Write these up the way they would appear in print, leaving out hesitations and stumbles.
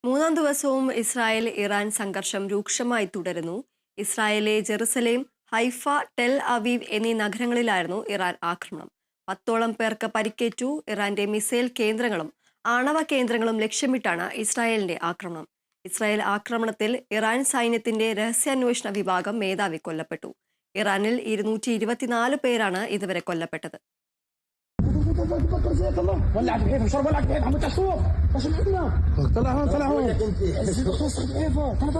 മൂന്നാം ദിവസവും Israel Iran സംഘർഷം രൂക്ഷമായി തുടരുന്നു. ഇസ്രായേലിലെ ജെറുസലേം, ഹൈഫ, ടെൽ അവീവ് എന്നീ നഗരങ്ങളിലായിരുന്നു ഇറാൻ ആക്രമണം. 10ഓളം പേർക്ക് പരിക്കേറ്റു. ഇറാന്റെ മിസൈൽ കേന്ദ്രങ്ങളും ആണവ കേന്ദ്രങ്ങളും ലക്ഷ്യമിട്ടാണ് ഇസ്രായേലിന്റെ ആക്രമണം. ഇസ്രായേൽ ആക്രമണത്തിൽ ഇറാൻ സൈന്യത്തിന്റെ രഹസ്യാന്വേഷണ വിഭാഗം മേധാവി കൊല്ലപ്പെട്ടു. ഇറാനിൽ 224 പേരാണ് ഇതുവരെ കൊല്ലപ്പെട്ടത്. ولعت بحيفا شرب ولعت بحيفا عم بتحصوه بس عندنا طلع هون طلع هون توصل بحيفا طلع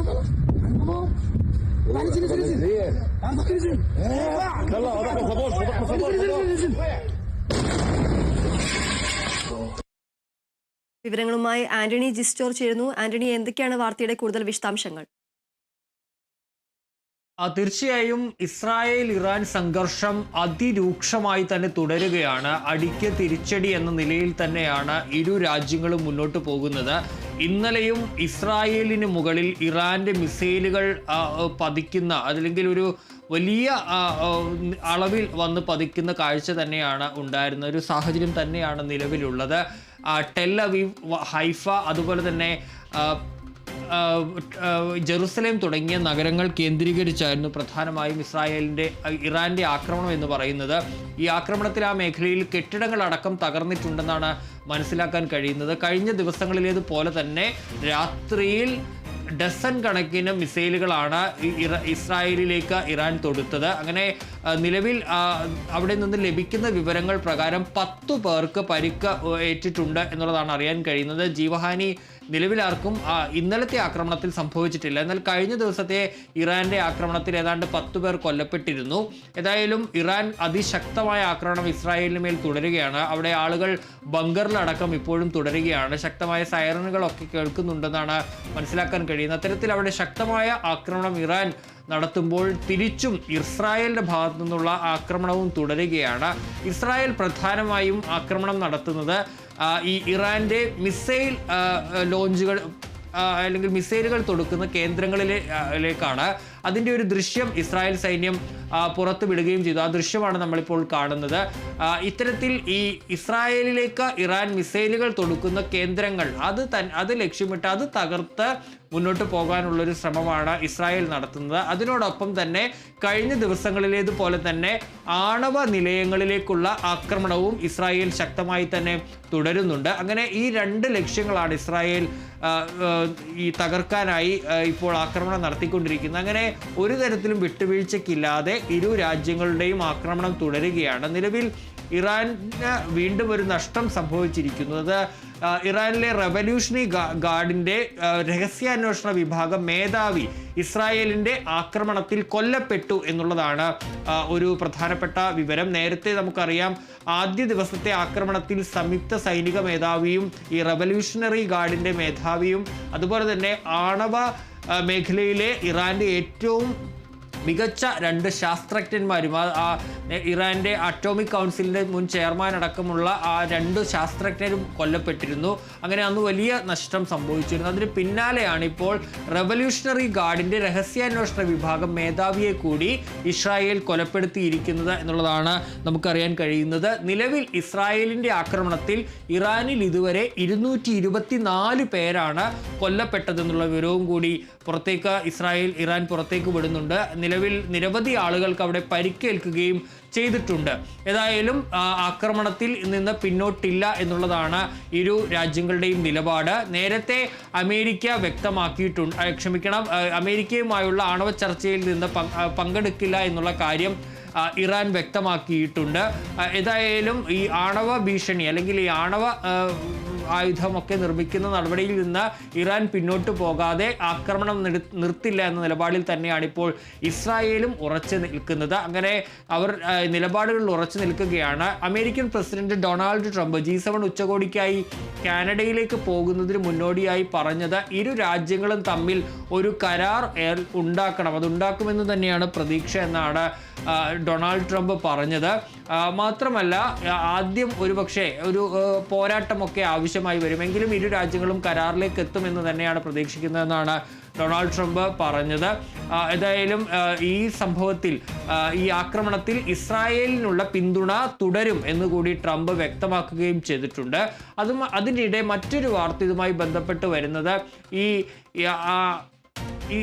نزل نزل نزل عندك نزل يلا وضعنا خبوش نزل. വിവരങ്ങളുമായി ആന്റണി ജിസ്റ്റോർ ചേരുന്നു. ആന്റണി, എന്തൊക്കെയാണ് വാർത്തയുടെ കൂടുതൽ വിശദാംശങ്ങൾ? തീർച്ചയായും ഇസ്രായേൽ ഇറാൻ സംഘർഷം അതിരൂക്ഷമായി തന്നെ തുടരുകയാണ്. അടിക്ക് തിരിച്ചടി എന്ന നിലയിൽ തന്നെയാണ് ഇരു രാജ്യങ്ങളും മുന്നോട്ട് പോകുന്നത്. ഇന്നലെയും ഇസ്രായേലിന് മുകളിൽ ഇറാന്റെ മിസൈലുകൾ പതിക്കുന്ന, അല്ലെങ്കിൽ ഒരു വലിയ അളവിൽ വന്ന് പതിക്കുന്ന കാഴ്ച തന്നെയാണ് ഉണ്ടായിരുന്ന ഒരു സാഹചര്യം തന്നെയാണ് നിലവിലുള്ളത്. ടെൽ അവീവ്, ഹൈഫ, അതുപോലെ തന്നെ ജെറുസലേം തുടങ്ങിയ നഗരങ്ങൾ കേന്ദ്രീകരിച്ചായിരുന്നു പ്രധാനമായും ഇറാന്റെ ആക്രമണം എന്ന് പറയുന്നത്. ഈ ആക്രമണത്തിൽ ആ മേഖലയിൽ കെട്ടിടങ്ങളടക്കം തകർന്നിട്ടുണ്ടെന്നാണ് മനസ്സിലാക്കാൻ കഴിയുന്നത്. കഴിഞ്ഞ ദിവസങ്ങളിലേതുപോലെ തന്നെ രാത്രിയിൽ ഡസൻ കണക്കിന് മിസൈലുകളാണ് ഇസ്രായേലിലേക്ക് ഇറാൻ തൊടുത്തത്. അങ്ങനെ നിലവിൽ അവിടെ നിന്ന് ലഭിക്കുന്ന വിവരങ്ങൾ പ്രകാരം 10 പേർക്ക് പരിക്ക് ഏറ്റിട്ടുണ്ട് എന്നുള്ളതാണ് അറിയാൻ കഴിയുന്നത്. ജീവഹാനി നിലവിലാർക്കും ഇന്നലത്തെ ആക്രമണത്തിൽ സംഭവിച്ചിട്ടില്ല. എന്നാൽ കഴിഞ്ഞ ദിവസത്തെ ഇറാന്റെ ആക്രമണത്തിൽ ഏതാണ്ട് 10 പേർ കൊല്ലപ്പെട്ടിരുന്നു. ഏതായാലും ഇറാൻ അതിശക്തമായ ആക്രമണം ഇസ്രായേലിന് മേൽ തുടരുകയാണ്. അവിടെ ആളുകൾ ബങ്കറിലടക്കം ഇപ്പോഴും തുടരുകയാണ്. ശക്തമായ സൈറനുകളൊക്കെ കേൾക്കുന്നുണ്ടെന്നാണ് മനസ്സിലാക്കാൻ കഴിയുന്നത്. അത്തരത്തിൽ അവിടെ ശക്തമായ ആക്രമണം ഇറാൻ നടത്തുമ്പോൾ തിരിച്ചും ഇസ്രായേലിന്റെ ഭാഗത്തു നിന്നുള്ള ആക്രമണവും തുടരുകയാണ്. ഇസ്രായേൽ പ്രധാനമായും ആക്രമണം നടത്തുന്നത് ഈ ഇറാന്റെ മിസൈൽ ലോഞ്ചുകൾ അല്ലെങ്കിൽ മിസൈലുകൾ തൊടുക്കുന്ന കേന്ദ്രങ്ങളിലേക്കാണ്. അതിൻ്റെ ഒരു ദൃശ്യം ഇസ്രായേൽ സൈന്യം പുറത്തു വിടുകയും ചെയ്തു. ആ ദൃശ്യമാണ് നമ്മളിപ്പോൾ കാണുന്നത്. ഇത്തരത്തിൽ ഈ ഇസ്രായേലിലേക്ക് ഇറാൻ മിസൈലുകൾ തൊടുക്കുന്ന കേന്ദ്രങ്ങൾ അത് ലക്ഷ്യമിട്ട് അത് തകർത്ത് മുന്നോട്ട് പോകാനുള്ളൊരു ശ്രമമാണ് ഇസ്രായേൽ നടത്തുന്നത്. അതിനോടൊപ്പം തന്നെ കഴിഞ്ഞ ദിവസങ്ങളിലേതുപോലെ തന്നെ ആണവ നിലയങ്ങളിലേക്കുള്ള ആക്രമണവും ഇസ്രായേൽ ശക്തമായി തന്നെ തുടരുന്നുണ്ട്. അങ്ങനെ ഈ 2 ലക്ഷ്യങ്ങളാണ് ഇസ്രായേൽ ഈ തകർക്കാനായി ഇപ്പോൾ ആക്രമണം നടത്തിക്കൊണ്ടിരിക്കുന്നത്. അങ്ങനെ ഒരു തരത്തിലും വിട്ടുവീഴ്ചയ്ക്കില്ലാതെ ഇരു രാജ്യങ്ങളുടെയും ആക്രമണം തുടരുകയാണ്. നിലവിൽ ഇറാന് വീണ്ടും ഒരു നഷ്ടം സംഭവിച്ചിരിക്കുന്നത് ഇറാനിലെ റവല്യൂഷണറി ഗാർഡിന്റെ രഹസ്യാന്വേഷണ വിഭാഗം മേധാവി ഇസ്രായേലിന്റെ ആക്രമണത്തിൽ കൊല്ലപ്പെട്ടു എന്നുള്ളതാണ് ഒരു പ്രധാനപ്പെട്ട വിവരം. നേരത്തെ നമുക്കറിയാം, ആദ്യ ദിവസത്തെ ആക്രമണത്തിൽ സംയുക്ത സൈനിക മേധാവിയും ഈ റവല്യൂഷണറി ഗാർഡിന്റെ മേധാവിയും അതുപോലെ തന്നെ ആണവ മേഖലയിലെ ഇറാന്റെ ഏറ്റവും മികച്ച 2 ശാസ്ത്രജ്ഞന്മാരും, ഇറാന്റെ അറ്റോമിക് കൗൺസിലിന്റെ മുൻ ചെയർമാൻ അടക്കമുള്ള ആ 2 ശാസ്ത്രജ്ഞരും കൊല്ലപ്പെട്ടിരുന്നു. അങ്ങനെ അന്ന് വലിയ നഷ്ടം സംഭവിച്ചിരുന്നു. അതിന് പിന്നാലെയാണ് ഇപ്പോൾ റവല്യൂഷണറി ഗാർഡിന്റെ രഹസ്യാന്വേഷണ വിഭാഗം മേധാവിയെ കൂടി ഇസ്രായേൽ കൊലപ്പെടുത്തിയിരിക്കുന്നത് എന്നുള്ളതാണ് നമുക്കറിയാൻ കഴിയുന്നത്. നിലവിൽ ഇസ്രായേലിന്റെ ആക്രമണത്തിൽ ഇറാനിൽ ഇതുവരെ 224 പേരാണ് കൊല്ലപ്പെട്ടതെന്നുള്ള വിവരവും കൂടി ഇറാൻ പുറത്തേക്ക് വിടുന്നുണ്ട്. നിലവിൽ നിരവധി ആളുകൾക്ക് അവിടെ പരിക്കേൽക്കുകയും ചെയ്തിട്ടുണ്ട്. ഏതായാലും ആക്രമണത്തിൽ നിന്ന് പിന്നോട്ടില്ല എന്നുള്ളതാണ് ഇരു രാജ്യങ്ങളുടെയും നിലപാട്. നേരത്തെ അമേരിക്ക അമേരിക്കയുമായുള്ള ആണവ ചർച്ചയിൽ നിന്ന് പങ്കെടുക്കില്ല എന്നുള്ള കാര്യം ഇറാൻ വ്യക്തമാക്കിയിട്ടുണ്ട്. ഏതായാലും ഈ ആണവ ഭീഷണി അല്ലെങ്കിൽ ഈ ആണവ ആയുധമൊക്കെ നിർമ്മിക്കുന്ന നടപടിയിൽ നിന്ന് ഇറാൻ പിന്നോട്ട് പോകാതെ ആക്രമണം നിർത്തില്ല എന്ന നിലപാടിൽ തന്നെയാണ് ഇപ്പോൾ ഇസ്രായേലും ഉറച്ചു നിൽക്കുന്നത്. അങ്ങനെ അവർ നിലപാടുകളിൽ ഉറച്ചു നിൽക്കുകയാണ്. American president Donald Trump G7 ഉച്ചകോടിക്കായി കാനഡയിലേക്ക് പോകുന്നതിന് മുന്നോടിയായി പറഞ്ഞത് ഇരു രാജ്യങ്ങളും തമ്മിൽ ഒരു കരാർ ഉണ്ടാക്കണം, അതുണ്ടാക്കുമെന്ന് തന്നെയാണ് പ്രതീക്ഷ എന്നാണ് ഡൊണാൾഡ് ട്രംപ് പറഞ്ഞത്. മാത്രമല്ല, ആദ്യം ഒരുപക്ഷെ ഒരു പോരാട്ടമൊക്കെ ആവശ്യമായി വരുമെങ്കിലും ഇരു രാജ്യങ്ങളും കരാറിലേക്ക് എത്തുമെന്ന് തന്നെയാണ് പ്രതീക്ഷിക്കുന്നതെന്നാണ് ഡൊണാൾഡ് ട്രംപ് പറഞ്ഞത്. ഏതായാലും ഈ സംഭവത്തിൽ, ഈ ആക്രമണത്തിൽ ഇസ്രായേലിനുള്ള പിന്തുണ തുടരും എന്നുകൂടി ട്രംപ് വ്യക്തമാക്കുകയും ചെയ്തിട്ടുണ്ട്. അതിനിടെ മറ്റൊരു വാർത്ത ഇതുമായി ബന്ധപ്പെട്ട് വരുന്നത്, ഈ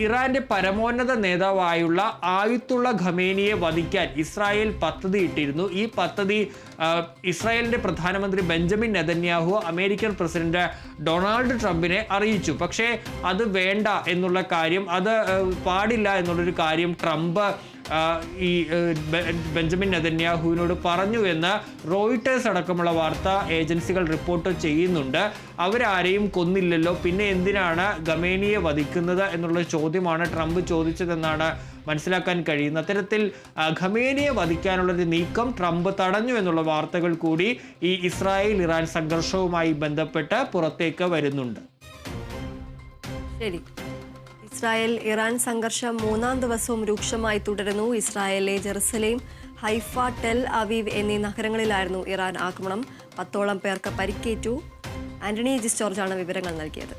ഇറാന്റെ പരമോന്നത നേതാവായുള്ള ആയത്തുള്ള ഖമേനിയെ വധിക്കാൻ ഇസ്രായേൽ പദ്ധതി ഇട്ടിരുന്നു. ഈ പദ്ധതി ഇസ്രായേലിന്റെ പ്രധാനമന്ത്രി Benjamin Netanyahu American president Donald ട്രംപിനെ അറിയിച്ചു. പക്ഷേ അത് വേണ്ട എന്നുള്ള കാര്യം, അത് പാടില്ല എന്നുള്ളൊരു കാര്യം ട്രംപ് ഈ ബെഞ്ചമിൻ നെതന്യാഹുവിനോട് പറഞ്ഞു എന്ന് റോയിട്ടേഴ്സ് അടക്കമുള്ള വാർത്താ ഏജൻസികൾ റിപ്പോർട്ട് ചെയ്യുന്നുണ്ട്. അവരാരെയും കൊന്നില്ലല്ലോ, പിന്നെ എന്തിനാണ് ഖമേനിയെ വധിക്കുന്നത് എന്നുള്ള ചോദ്യമാണ് ട്രംപ് ചോദിച്ചതെന്നാണ് മനസ്സിലാക്കാൻ കഴിയുന്നത്. അത്തരത്തിൽ ഖമേനിയെ വധിക്കാനുള്ളൊരു നീക്കം ട്രംപ് തടഞ്ഞു എന്നുള്ള വാർത്തകൾ കൂടി ഈ ഇസ്രായേൽ ഇറാൻ സംഘർഷവുമായി ബന്ധപ്പെട്ട് പുറത്തേക്ക് വരുന്നുണ്ട്. ശരി. ഇസ്രായേൽ ഇറാൻ സംഘർഷം 3-ാം ദിവസവും രൂക്ഷമായി തുടരുന്നു. ഇസ്രായേലിലെ ജെറുസലേം, ഹൈഫ, ടെൽ അവീവ് എന്നീ നഗരങ്ങളിലായിരുന്നു ഇറാൻ ആക്രമണം. 10ഓളം പേർക്ക് പരിക്കേറ്റു. ആന്റണി ജിസ് ജോർജാണ് വിവരങ്ങൾ നൽകിയത്.